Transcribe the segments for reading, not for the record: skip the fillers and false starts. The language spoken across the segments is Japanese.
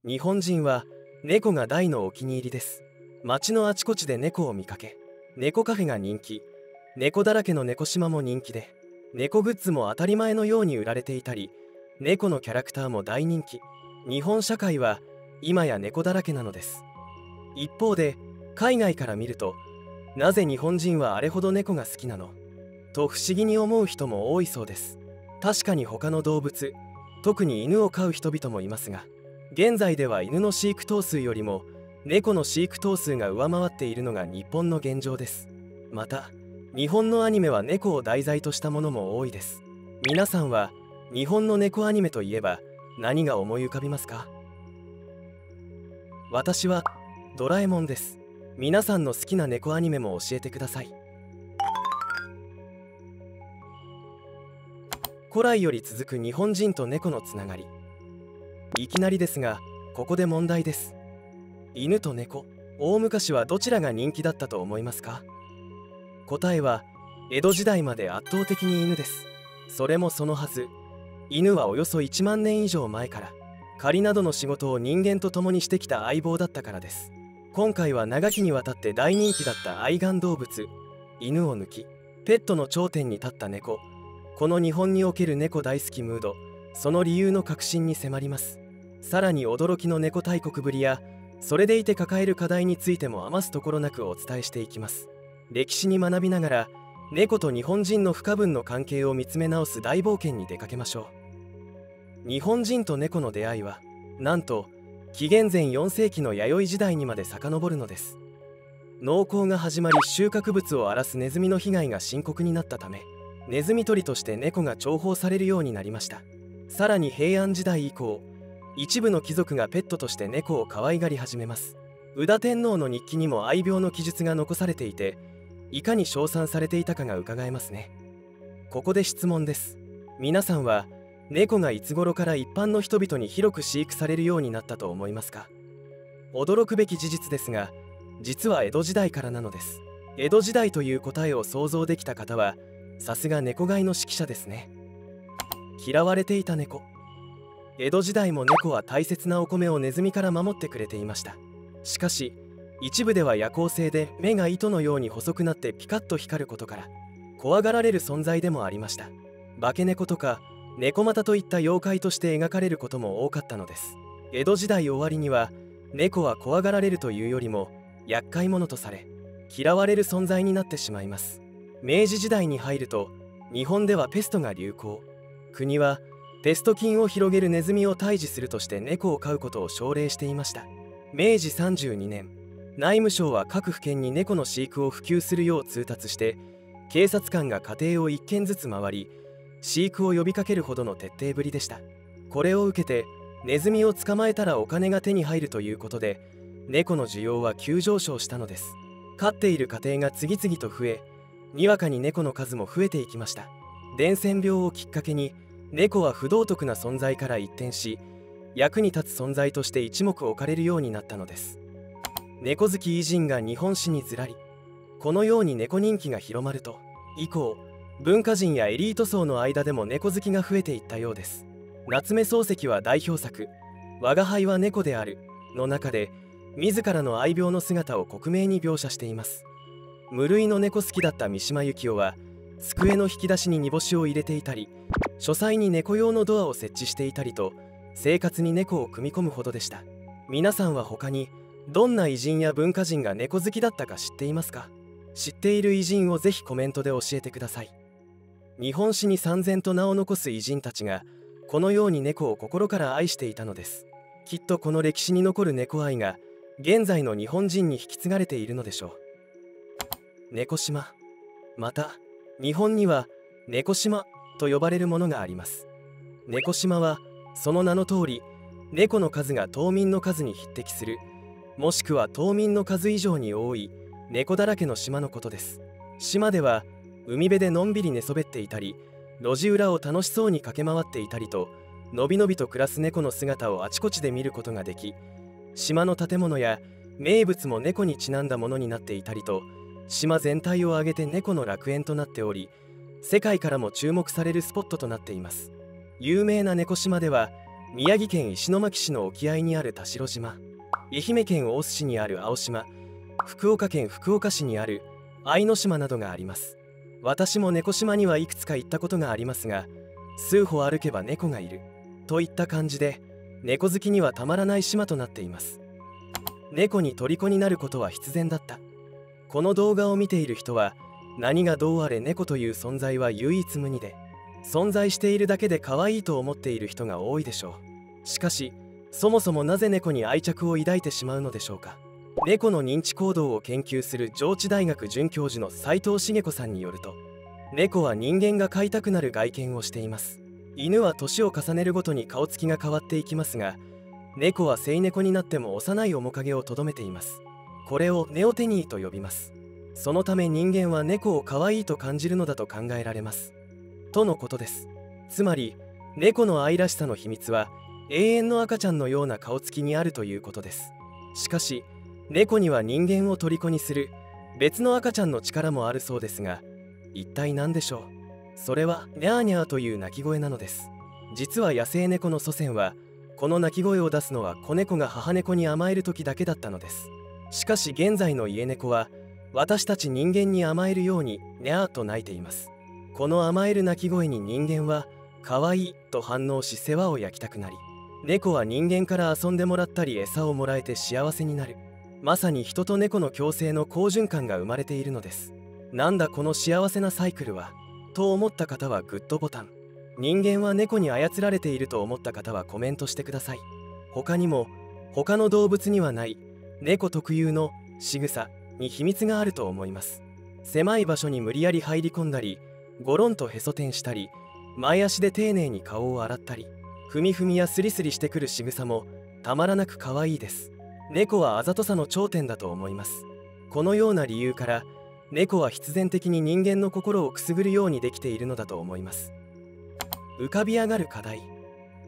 日本人は猫が大のお気に入りです。街のあちこちで猫を見かけ、猫カフェが人気、猫だらけの猫島も人気で、猫グッズも当たり前のように売られていたり、猫のキャラクターも大人気。日本社会は今や猫だらけなのです。一方で海外から見ると、なぜ日本人はあれほど猫が好きなのと不思議に思う人も多いそうです。確かに他の動物、特に犬を飼う人々もいますが、現在では犬の飼育頭数よりも猫の飼育頭数が上回っているのが日本の現状です。また日本のアニメは猫を題材としたものも多いです。皆さんは日本の猫アニメといえば何が思い浮かびますか？私はドラえもんです。皆さんの好きな猫アニメも教えてください。古来より続く日本人と猫のつながり。いきなりですが、ここで問題です。犬と猫、大昔はどちらが人気だったと思いますか？答えは、江戸時代まで圧倒的に犬です。それもそのはず、犬はおよそ1万年以上前から狩りなどの仕事を人間と共にしてきた相棒だったからです。今回は長きにわたって大人気だった愛玩動物、犬を抜き、ペットの頂点に立った猫、この日本における猫大好きムード、その理由の核心に迫ります。さらに驚きの猫大国ぶりや、それでいて抱える課題についても余すところなくお伝えしていきます。歴史に学びながら、猫と日本人の不可分の関係を見つめ直す大冒険に出かけましょう。日本人と猫の出会いは、なんと紀元前4世紀の弥生時代にまで遡るのです。農耕が始まり、収穫物を荒らすネズミの被害が深刻になったため、ネズミ捕りとして猫が重宝されるようになりました。さらに平安時代以降、一部の貴族がペットとして猫を可愛がり始めます。宇田天皇の日記にも愛病の記述が残されていて、いかに称賛されていたかが伺えますね。ここで質問です。皆さんは猫がいつ頃から一般の人々に広く飼育されるようになったと思いますか？驚くべき事実ですが、実は江戸時代からなのです。江戸時代という答えを想像できた方は、さすが猫飼いの識者ですね。嫌われていた猫。江戸時代も猫は大切なお米をネズミから守ってくれていました。しかし一部では夜行性で目が糸のように細くなってピカッと光ることから怖がられる存在でもありました。化け猫とか猫又といった妖怪として描かれることも多かったのです。江戸時代終わりには猫は怖がられるというよりも厄介者とされ嫌われる存在になってしまいます。明治時代に入ると日本ではペストが流行。国はペスト菌を広げるネズミを退治するとして猫を飼うことを奨励していました。明治32年、内務省は各府県に猫の飼育を普及するよう通達して、警察官が家庭を1軒ずつ回り飼育を呼びかけるほどの徹底ぶりでした。これを受けてネズミを捕まえたらお金が手に入るということで、猫の需要は急上昇したのです。飼っている家庭が次々と増え、にわかに猫の数も増えていきました。伝染病をきっかけに猫は不道徳な存在から一転し、役に立つ存在として一目置かれるようになったのです。猫好き偉人が日本史にずらり。このように猫人気が広まると以降、文化人やエリート層の間でも猫好きが増えていったようです。夏目漱石は代表作「吾輩は猫である」の中で自らの愛病の姿を克明に描写しています。無類の猫好きだった三島由紀夫は机の引き出しに煮干しを入れていたり、書斎に猫用のドアを設置していたりと、生活に猫を組み込むほどでした。皆さんは他にどんな偉人や文化人が猫好きだったか知っていますか？知っている偉人をぜひコメントで教えてください。日本史に燦然と名を残す偉人たちがこのように猫を心から愛していたのです。きっとこの歴史に残る猫愛が現在の日本人に引き継がれているのでしょう。猫島。また日本には猫島と呼ばれるものがあります。猫島はその名の通り、猫の数が島民の数に匹敵する、もしくは島民の数以上に多い猫だらけの島のことです。島では海辺でのんびり寝そべっていたり、路地裏を楽しそうに駆け回っていたりと、のびのびと暮らす猫の姿をあちこちで見ることができ、島の建物や名物も猫にちなんだものになっていたりと、島全体を挙げて猫の楽園となっており、世界からも注目されるスポットとなっています。有名な猫島では宮城県石巻市の沖合にある田代島、愛媛県大洲市にある青島、福岡県福岡市にある愛の島などがあります。私も猫島にはいくつか行ったことがありますが、数歩歩けば猫がいるといった感じで、猫好きにはたまらない島となっています。猫に虜になることは必然だった。この動画を見ている人は、何がどうあれ猫という存在は唯一無二で、存在しているだけで可愛いと思っている人が多いでしょう。しかし、そもそもなぜ猫に愛着を抱いてしまうのでしょうか。猫の認知行動を研究する上智大学准教授の斉藤茂子さんによると、猫は人間が飼いたくなる外見をしています。犬は年を重ねるごとに顔つきが変わっていきますが、猫は成猫になっても幼い面影をとどめています。これをネオテニーと呼びます。そのため人間は猫を可愛いと感じるのだと考えられます。とのことです。つまり、猫の愛らしさの秘密は永遠の赤ちゃんのような顔つきにあるということです。しかし、猫には人間を虜にする別の赤ちゃんの力もあるそうですが、一体何でしょう。それはニャーニャーという鳴き声なのです。実は野生猫の祖先は、この鳴き声を出すのは子猫が母猫に甘える時だけだったのです。しかし現在の家猫は、私たち人間に甘えるようにニャーと鳴いています。この甘える鳴き声に人間は可愛いと反応し、世話を焼きたくなり、猫は人間から遊んでもらったり餌をもらえて幸せになる。まさに人と猫の共生の好循環が生まれているのです。なんだこの幸せなサイクルはと思った方はグッドボタン、人間は猫に操られていると思った方はコメントしてください。他にも他の動物にはない猫特有の仕草に秘密があると思います。狭い場所に無理やり入り込んだり、ゴロンとへそ天したり、前足で丁寧に顔を洗ったり、ふみふみやスリスリしてくる仕草もたまらなく可愛いです。猫はあざとさの頂点だと思います。このような理由から猫は必然的に人間の心をくすぐるようにできているのだと思います。浮かび上がる課題。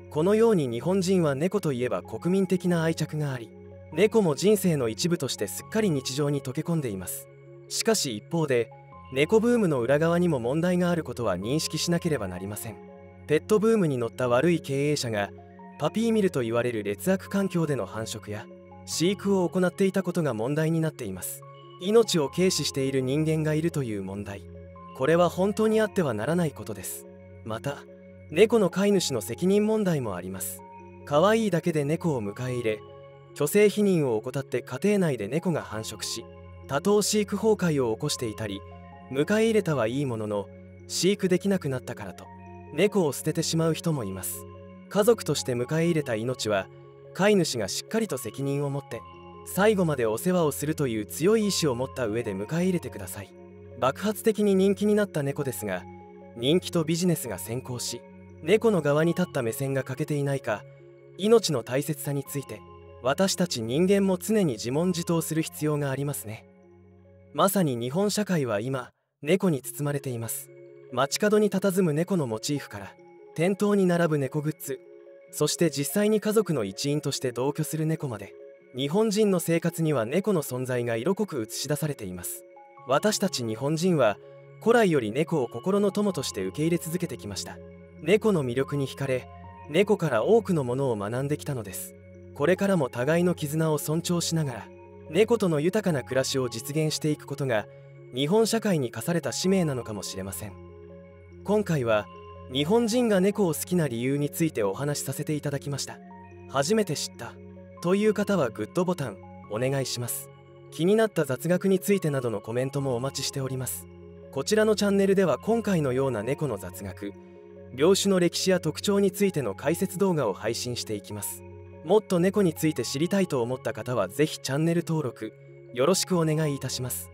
このように日本人は猫といえば国民的な愛着があり、猫も人生の一部としてすっかり日常に溶け込んでいます。しかし一方で、猫ブームの裏側にも問題があることは認識しなければなりません。ペットブームに乗った悪い経営者がパピーミルと言われる劣悪環境での繁殖や飼育を行っていたことが問題になっています。命を軽視している人間がいるという問題、これは本当にあってはならないことです。また、猫の飼い主の責任問題もあります。可愛いだけで猫を迎え入れ、虚勢避妊を怠って家庭内で猫が繁殖し、多頭飼育崩壊を起こしていたり、迎え入れたはいいものの飼育できなくなったからと猫を捨ててしまう人もいます。家族として迎え入れた命は、飼い主がしっかりと責任を持って最後までお世話をするという強い意志を持った上で迎え入れてください。爆発的に人気になった猫ですが、人気とビジネスが先行し、猫の側に立った目線が欠けていないか、命の大切さについて私たち人間も常に自問自答する必要がありますね。まさに日本社会は今、猫に包まれています。街角に佇む猫のモチーフから店頭に並ぶ猫グッズ、そして実際に家族の一員として同居する猫まで、日本人の生活には猫の存在が色濃く映し出されています。私たち日本人は古来より猫を心の友として受け入れ続けてきました。猫の魅力に惹かれ、猫から多くのものを学んできたのです。これからも互いの絆を尊重しながら、猫との豊かな暮らしを実現していくことが日本社会に課された使命なのかもしれません。今回は日本人が猫を好きな理由についてお話しさせていただきました。初めて知ったという方はグッドボタンお願いします。気になった雑学についてなどのコメントもお待ちしております。こちらのチャンネルでは今回のような猫の雑学、病種の歴史や特徴についての解説動画を配信していきます。もっと猫について知りたいと思った方はぜひチャンネル登録よろしくお願いいたします。